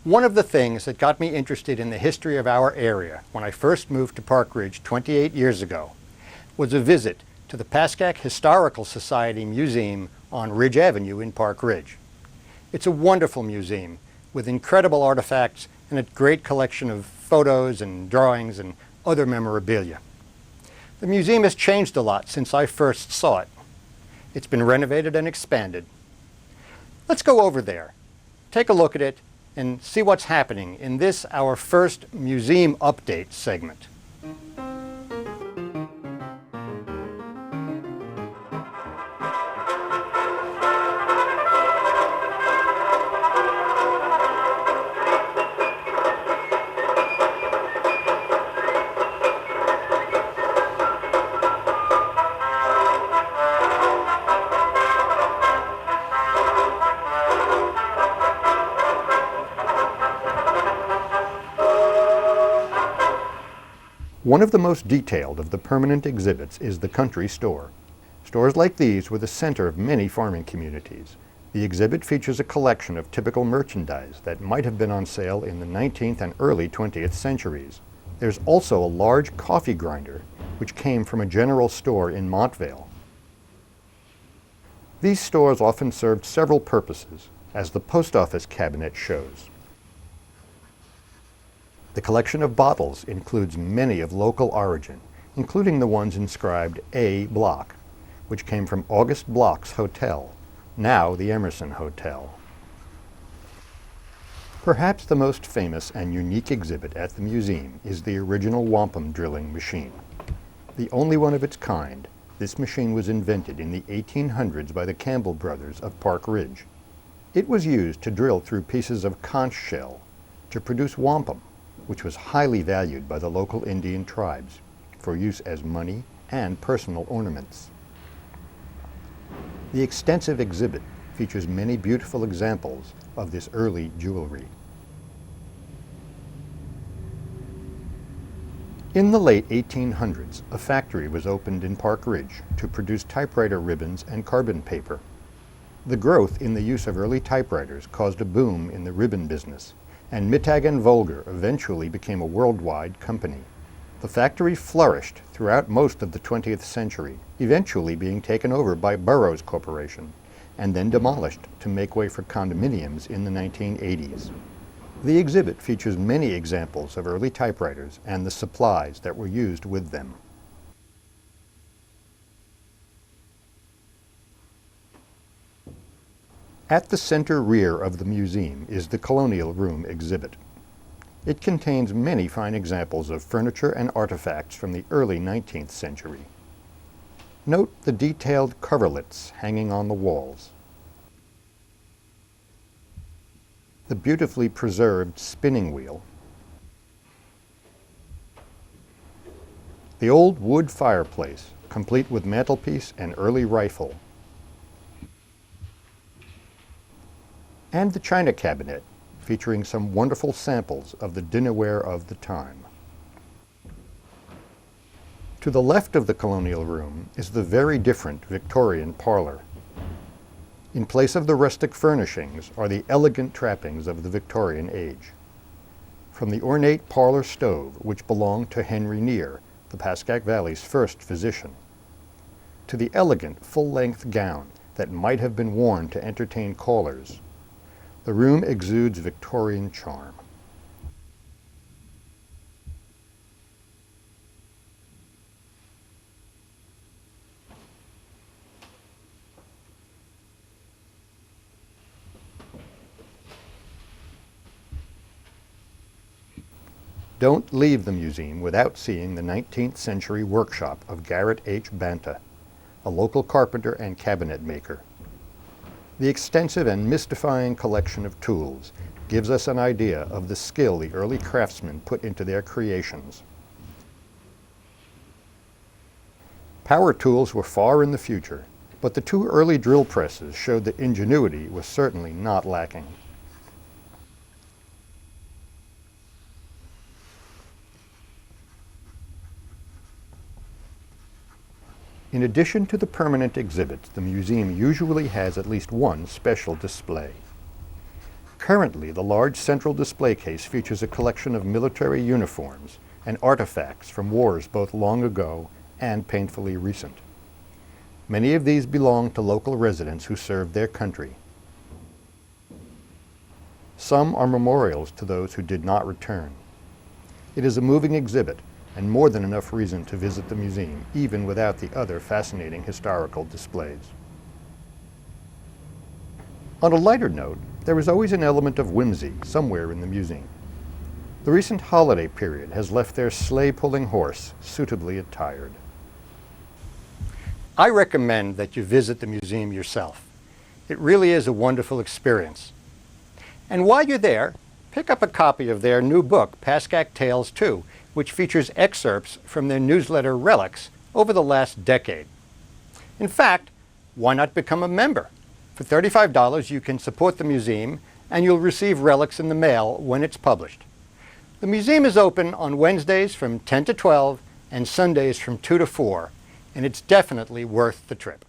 One of the things that got me interested in the history of our area when I first moved to Park Ridge 28 years ago was a visit to the Pascack Historical Society Museum on Ridge Avenue in Park Ridge. It's a wonderful museum with incredible artifacts and a great collection of photos and drawings and other memorabilia. The museum has changed a lot since I first saw it. It's been renovated and expanded. Let's go over there, take a look at it, and see what's happening in this, our first museum update segment. One of the most detailed of the permanent exhibits is the country store. Stores like these were the center of many farming communities. The exhibit features a collection of typical merchandise that might have been on sale in the 19th and early 20th centuries. There's also a large coffee grinder, which came from a general store in Montvale. These stores often served several purposes, as the post office cabinet shows. The collection of bottles includes many of local origin, including the ones inscribed A. Block, which came from August Block's hotel, now the Emerson Hotel. Perhaps the most famous and unique exhibit at the museum is the original wampum drilling machine. The only one of its kind, this machine was invented in the 1800s by the Campbell brothers of Park Ridge. It was used to drill through pieces of conch shell to produce wampum, which was highly valued by the local Indian tribes for use as money and personal ornaments. The extensive exhibit features many beautiful examples of this early jewelry. In the late 1800s, a factory was opened in Park Ridge to produce typewriter ribbons and carbon paper. The growth in the use of early typewriters caused a boom in the ribbon business, and Mittag & Volger eventually became a worldwide company. The factory flourished throughout most of the 20th century, eventually being taken over by Burroughs Corporation, and then demolished to make way for condominiums in the 1980s. The exhibit features many examples of early typewriters and the supplies that were used with them. At the center rear of the museum is the Colonial Room exhibit. It contains many fine examples of furniture and artifacts from the early 19th century. Note the detailed coverlets hanging on the walls. The beautifully preserved spinning wheel. The old wood fireplace, complete with mantelpiece and early rifle. And the china cabinet, featuring some wonderful samples of the dinnerware of the time. To the left of the Colonial Room is the very different Victorian parlor. In place of the rustic furnishings are the elegant trappings of the Victorian age. From the ornate parlor stove, which belonged to Henry Neer, the Pascack Valley's first physician, to the elegant full-length gown that might have been worn to entertain callers, the room exudes Victorian charm. Don't leave the museum without seeing the 19th century workshop of Garrett H. Benta, a local carpenter and cabinet maker. The extensive and mystifying collection of tools gives us an idea of the skill the early craftsmen put into their creations. Power tools were far in the future, but the two early drill presses showed that ingenuity was certainly not lacking. In addition to the permanent exhibits, the museum usually has at least one special display. Currently, the large central display case features a collection of military uniforms and artifacts from wars both long ago and painfully recent. Many of these belong to local residents who served their country. Some are memorials to those who did not return. It is a moving exhibit and more than enough reason to visit the museum, even without the other fascinating historical displays. On a lighter note, there is always an element of whimsy somewhere in the museum. The recent holiday period has left their sleigh-pulling horse suitably attired. I recommend that you visit the museum yourself. It really is a wonderful experience. And while you're there, pick up a copy of their new book, Pascack Tales 2, which features excerpts from their newsletter Relics over the last decade. In fact, why not become a member? For $35, you can support the museum and you'll receive Relics in the mail when it's published. The museum is open on Wednesdays from 10 to 12 and Sundays from 2 to 4, and it's definitely worth the trip.